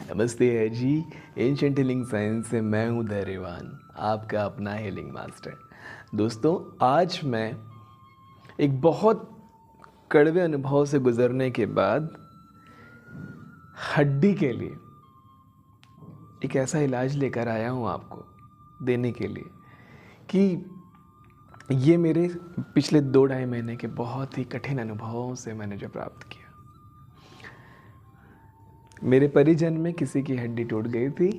नमस्ते है जी। Ancient healing science से मैं हूँ धैर्यवान, आपका अपना हीलिंग मास्टर। दोस्तों, आज मैं एक बहुत कड़वे अनुभव से गुजरने के बाद हड्डी के लिए एक ऐसा इलाज लेकर आया हूँ आपको देने के लिए कि ये मेरे पिछले 2-2.5 महीने के बहुत ही कठिन अनुभवों से मैंने जो प्राप्त किया। मेरे परिजन में किसी की हड्डी टूट गई थी,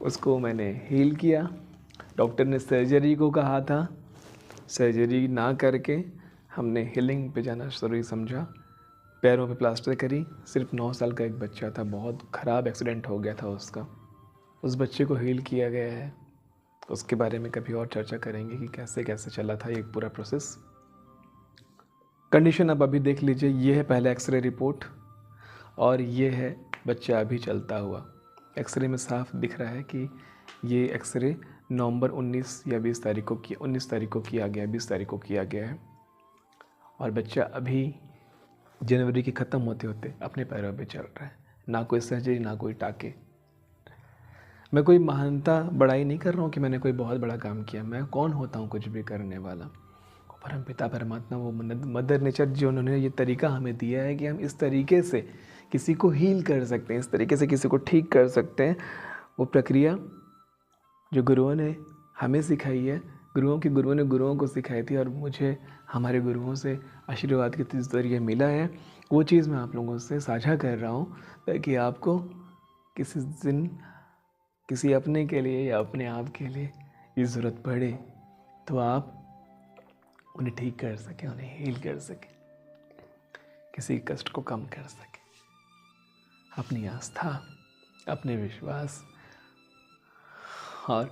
उसको मैंने हील किया। डॉक्टर ने सर्जरी को कहा था, सर्जरी ना करके हमने हीलिंग पे जाना ज़रूरी समझा। पैरों पे प्लास्टर करी। सिर्फ 9 साल का एक बच्चा था, बहुत ख़राब एक्सीडेंट हो गया था उसका। उस बच्चे को हील किया गया है। उसके बारे में कभी और चर्चा करेंगे कि कैसे कैसे चला था ये पूरा प्रोसेस। कंडीशन अब अभी देख लीजिए। ये है पहला एक्सरे रिपोर्ट और ये है बच्चा अभी चलता हुआ। एक्सरे में साफ दिख रहा है कि ये एक्सरे नवंबर 19 या 20 तारीख को 19 तारीख को किया गया, 20 तारीख को किया गया है। और बच्चा अभी जनवरी के ख़त्म होते होते अपने पैरों पे चल रहा है। ना कोई सर्जरी, ना कोई टाके। मैं कोई महानता बड़ाई नहीं कर रहा हूँ कि मैंने कोई बहुत बड़ा काम किया। मैं कौन होता हूँ कुछ भी करने वाला। परम पिता परमात्मा, वो मदर नेचर, जो उन्होंने ये तरीका हमें दिया है कि हम इस तरीके से किसी को हील कर सकते हैं, इस तरीके से किसी को ठीक कर सकते हैं। वो प्रक्रिया जो गुरुओं ने हमें सिखाई है, गुरुओं ने गुरुओं को सिखाई थी और मुझे हमारे गुरुओं से आशीर्वाद के ज़रिए मिला है, वो चीज़ मैं आप लोगों से साझा कर रहा हूँ ताकि आपको किसी दिन किसी अपने के लिए या अपने आप के लिए ये ज़रूरत पड़े तो आप उन्हें ठीक कर सकें, उन्हें हील कर सकें, किसी कष्ट को कम कर सकें। अपनी आस्था, अपने विश्वास और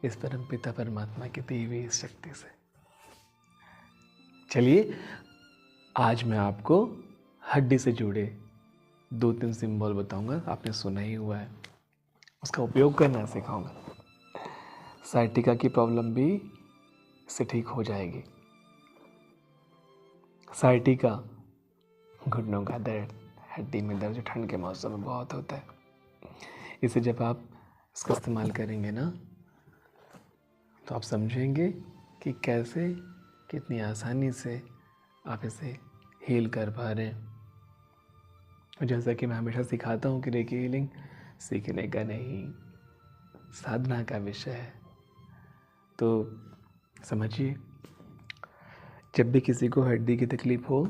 इस परम पिता परमात्मा की दी हुई इस शक्ति से। चलिए, आज मैं आपको हड्डी से जुड़े 2-3 सिंबल बताऊंगा। आपने सुना ही हुआ है, उसका उपयोग करना सिखाऊंगा। साइटिका की प्रॉब्लम भी इससे ठीक हो जाएगी। साइटिका घुटनों का दर्द, हड्डी में दर्द जो ठंड के मौसम में बहुत होता है। इसे जब आप इसका इस्तेमाल करेंगे ना तो आप समझेंगे कि कैसे, कितनी आसानी से आप इसे हील कर पा रहे हैं। जैसा कि मैं हमेशा सिखाता हूँ कि रेकी हीलिंग सीखने का नहीं, साधना का विषय है। तो समझिए, जब भी किसी को हड्डी की तकलीफ़ हो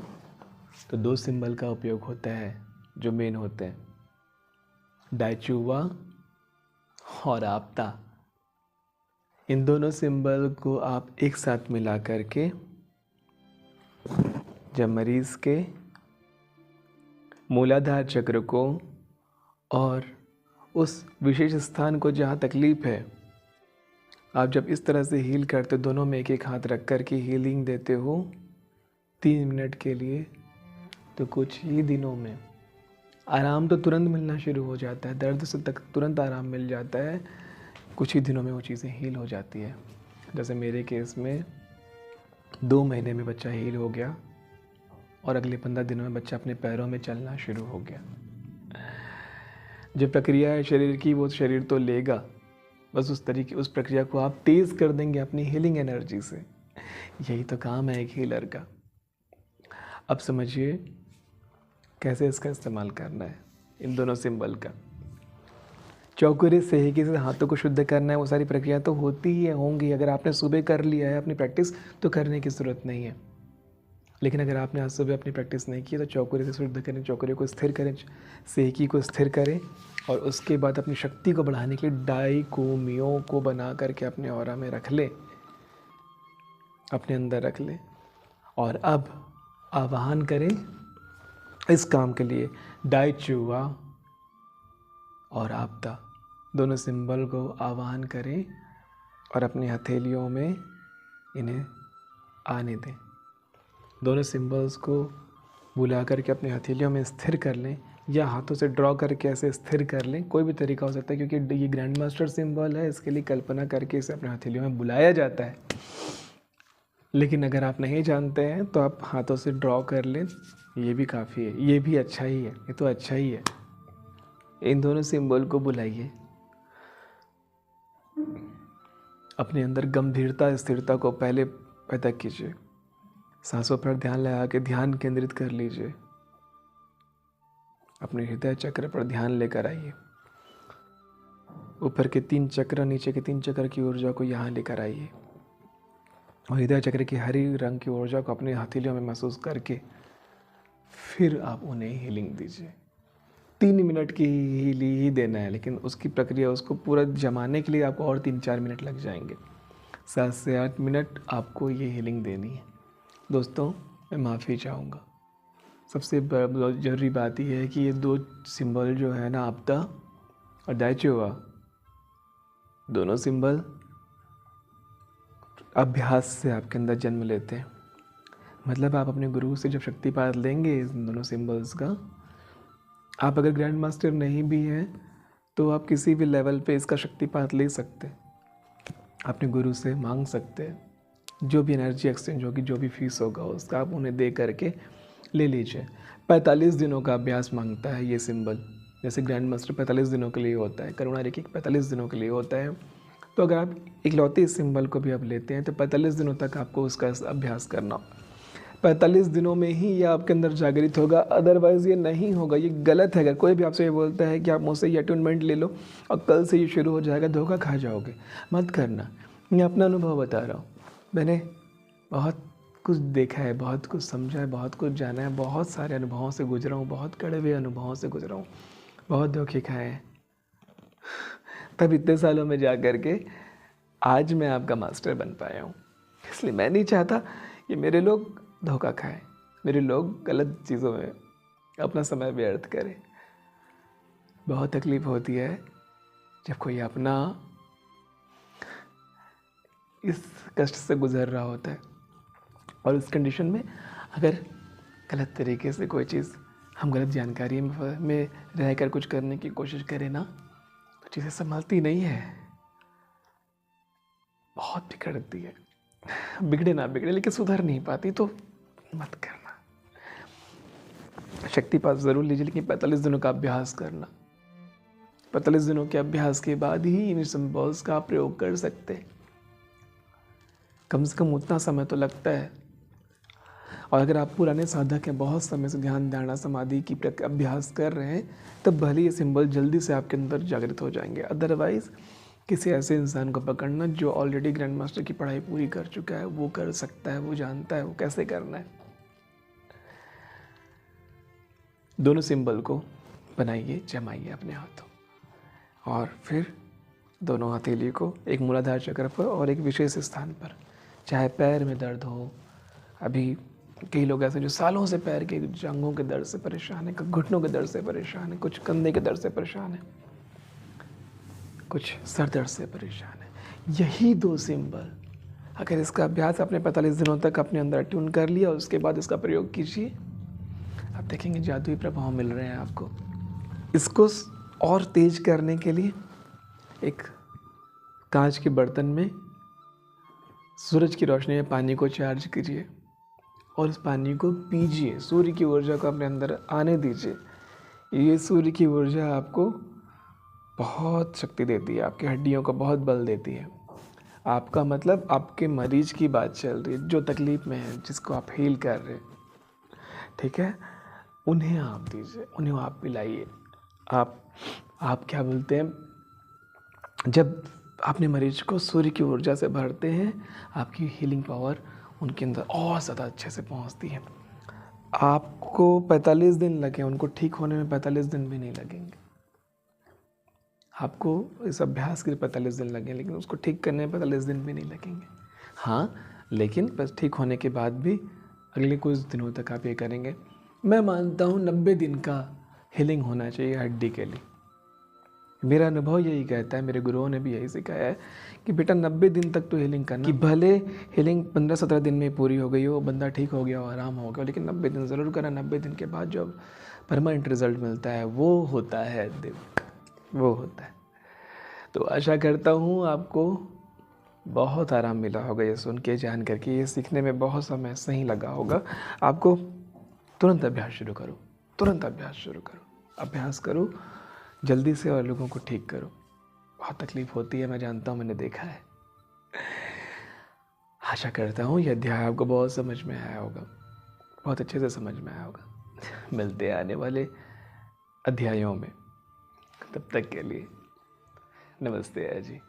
तो 2 सिंबल का उपयोग होता है जो मेन होते हैं, डाइचुवा और आपता। इन दोनों सिंबल को आप एक साथ मिला करके जब मरीज़ के मूलाधार चक्र को और उस विशेष स्थान को जहाँ तकलीफ़ है, आप जब इस तरह से हील करते, दोनों में एक एक हाथ रख कर के हीलिंग देते हो 3 मिनट के लिए, तो कुछ ही दिनों में आराम तो तुरंत मिलना शुरू हो जाता है। दर्द से तक तुरंत आराम मिल जाता है। कुछ ही दिनों में वो चीज़ें हील हो जाती है। जैसे मेरे केस में 2 महीने में बच्चा हील हो गया और अगले 15 दिनों में बच्चा अपने पैरों में चलना शुरू हो गया। जो प्रक्रिया है शरीर की, वो शरीर तो लेगा, बस उस प्रक्रिया को आप तेज़ कर देंगे अपनी हीलिंग एनर्जी से। यही तो काम है एक हीलर का। अब समझिए कैसे इसका इस्तेमाल करना है, इन दोनों सिंबल का। चौकुरे सेहकी से हाथों को शुद्ध करना है, वो सारी प्रक्रिया तो होती ही होंगी। अगर आपने सुबह कर लिया है अपनी प्रैक्टिस तो करने की ज़रूरत नहीं है। लेकिन अगर आपने आज सुबह अपनी प्रैक्टिस नहीं की तो चौकुरे से शुद्ध करें, चौकुरे को स्थिर करें, सेहकी को स्थिर करें और उसके बाद अपनी शक्ति को बढ़ाने के लिए डाई को, मियों को बना करके अपने ऑरा में रख लें, अपने अंदर रख लें। और अब आवाहन करें इस काम के लिए डाइचुवा और आपदा, दोनों सिंबल को आवाहन करें और अपनी हथेलियों में इन्हें आने दें। दोनों सिंबल्स को बुला करके अपनी हथेलियों में स्थिर कर लें या हाथों से ड्रॉ करके ऐसे स्थिर कर लें। कोई भी तरीका हो सकता है, क्योंकि ये ग्रैंड मास्टर सिंबल है, इसके लिए कल्पना करके इसे अपनी हथेलियों में बुलाया जाता है। लेकिन अगर आप नहीं जानते हैं तो आप हाथों से ड्रॉ कर लें, ये भी काफ़ी है, ये भी अच्छा ही है, ये तो अच्छा ही है। इन दोनों सिंबल को बुलाइए। अपने अंदर गंभीरता स्थिरता को पहले पैदा कीजिए। सांसों पर ध्यान लगा के ध्यान केंद्रित कर लीजिए। अपने हृदय चक्र पर ध्यान लेकर आइए। ऊपर के 3 चक्र, नीचे के 3 चक्र की ऊर्जा को यहाँ लेकर आइए और हृदय चक्र की हरी रंग की ऊर्जा को अपने हथेलियों में महसूस करके फिर आप उन्हें हीलिंग दीजिए। 3 मिनट की ही देना है, लेकिन उसकी प्रक्रिया, उसको पूरा जमाने के लिए आपको और 3-4 मिनट लग जाएंगे। 7 से 8 मिनट आपको ये हीलिंग देनी है। दोस्तों, मैं माफ़ी चाहूँगा। सबसे ज़रूरी बात यह है कि ये 2 सिंबल जो है ना, आपदा और दाइचुआ, दोनों सिंबल अभ्यास से आपके अंदर जन्म लेते हैं। मतलब आप अपने गुरु से जब शक्तिपात लेंगे इन दोनों सिंबल्स का, आप अगर ग्रैंड मास्टर नहीं भी हैं तो आप किसी भी लेवल पे इसका शक्तिपात ले सकते हैं। अपने गुरु से मांग सकते हैं। जो भी एनर्जी एक्सचेंज होगी, जो भी फीस होगा, उसका आप उन्हें दे करके ले लीजिए। 45 दिनों का अभ्यास मांगता है ये सिंबल। जैसे ग्रैंड मास्टर 45 दिनों के लिए होता है, करुणा रेखी 45 दिनों के लिए होता है। तो अगर आप इकलौते इस सिंबल को भी आप लेते हैं तो 45 दिनों तक आपको उसका अभ्यास करना। 45 दिनों में ही ये आपके अंदर जागृत होगा, अदरवाइज़ ये नहीं होगा। ये गलत है। अगर कोई भी आपसे ये बोलता है कि आप मुझसे ये अटूनमेंट ले लो और कल से ये शुरू हो जाएगा, धोखा खा जाओगे। मत करना। मैं अपना अनुभव बता रहा हूँ। मैंने बहुत कुछ देखा है, बहुत कुछ समझा है, बहुत कुछ जाना है, बहुत सारे अनुभवों से गुजरा हूँ, बहुत कड़वे अनुभवों से गुजरा हूँ, बहुत धोखे खाए हैं। तब इतने सालों में जा कर के आज मैं आपका मास्टर बन पाया हूँ। इसलिए मैं नहीं चाहता कि मेरे लोग धोखा खाएं, मेरे लोग गलत चीज़ों में अपना समय व्यर्थ करें। बहुत तकलीफ होती है जब कोई अपना इस कष्ट से गुजर रहा होता है और इस कंडीशन में अगर गलत तरीके से कोई चीज़, हम गलत जानकारी में रह कर कुछ करने की कोशिश करें ना, तो चीज़ें संभलती नहीं है, बहुत बिगड़ती है। बिगड़े ना बिगड़े, लेकिन सुधर नहीं पाती, तो मत करना। शक्तिपात ज़रूर लीजिए, लेकिन 45 दिनों का अभ्यास करना। 45 दिनों के अभ्यास के बाद ही इन सिंबल्स का प्रयोग कर सकते हैं। कम से कम उतना समय तो लगता है। और अगर आप पुराने साधक हैं, बहुत समय से ध्यान, धारणा, समाधि की अभ्यास कर रहे हैं, तब भले ये सिंबल जल्दी से आपके अंदर जागृत हो जाएंगे। अदरवाइज़ किसी ऐसे इंसान को पकड़ना जो ऑलरेडी ग्रैंड मास्टर की पढ़ाई पूरी कर चुका है, वो कर सकता है, वो जानता है वो कैसे करना है। दोनों सिंबल को बनाइए, जमाइए अपने हाथों और फिर दोनों हथेली को एक मूलाधार चक्र पर और एक विशेष स्थान पर, चाहे पैर में दर्द हो। अभी कई लोग ऐसे जो सालों से पैर के जांघों के दर्द से परेशान है, घुटनों के दर्द से परेशान है, कुछ कंधे के दर्द से परेशान है, कुछ सर दर्द से परेशान है। यही 2 सिंबल, अगर इसका अभ्यास आपने 45 दिनों तक अपने अंदर ट्यून कर लिया, उसके बाद इसका प्रयोग कीजिए, आप देखेंगे जादुई प्रभाव मिल रहे हैं आपको। इसको और तेज करने के लिए एक कांच के बर्तन में सूरज की रोशनी में पानी को चार्ज कीजिए और उस पानी को पीजिए। सूर्य की ऊर्जा को अपने अंदर आने दीजिए। ये सूर्य की ऊर्जा आपको बहुत शक्ति देती है, आपकी हड्डियों को बहुत बल देती है। आपका मतलब आपके मरीज की बात चल रही है, जो तकलीफ़ में है, जिसको आप हील कर रहे हैं, ठीक है, उन्हें आप दीजिए, उन्हें आप पिलाइए। आप क्या बोलते हैं, जब अपने मरीज को सूर्य की ऊर्जा से भरते हैं, आपकी हीलिंग पावर उनके अंदर और ज़्यादा अच्छे से पहुंचती है। आपको 45 दिन लगे, उनको ठीक होने में 45 दिन भी नहीं लगेंगे। आपको इस अभ्यास के लिए 45 दिन लगे, लेकिन उसको ठीक करने में 45 दिन भी नहीं लगेंगे। हाँ, लेकिन बस ठीक होने के बाद भी अगले कुछ दिनों तक आप ये करेंगे। मैं मानता हूँ 90 दिन का हीलिंग होना चाहिए हड्डी के लिए। मेरा अनुभव यही कहता है, मेरे गुरुओं ने भी यही सिखाया है कि बेटा 90 दिन तक तो हीलिंग करना। कि भले हीलिंग 15-17 दिन में पूरी हो गई हो, बंदा ठीक हो गया हो, आराम हो गया, लेकिन 90 दिन ज़रूर करना। 90 दिन के बाद जो परमानेंट रिजल्ट मिलता है वो होता है वो होता है। तो आशा करता हूँ आपको बहुत आराम मिला होगा ये सुन के, जान करके। ये सीखने में बहुत समय सही लगा होगा आपको। तुरंत अभ्यास शुरू करो, तुरंत अभ्यास शुरू करो, अभ्यास करो। जल्दी से और लोगों को ठीक करो। बहुत तकलीफ़ होती है, मैं जानता हूँ, मैंने देखा है। आशा करता हूँ ये अध्याय आपको बहुत समझ में आया होगा, बहुत अच्छे से समझ में आया होगा। मिलते हैं आने वाले अध्यायों में, तब तक के लिए नमस्ते जी।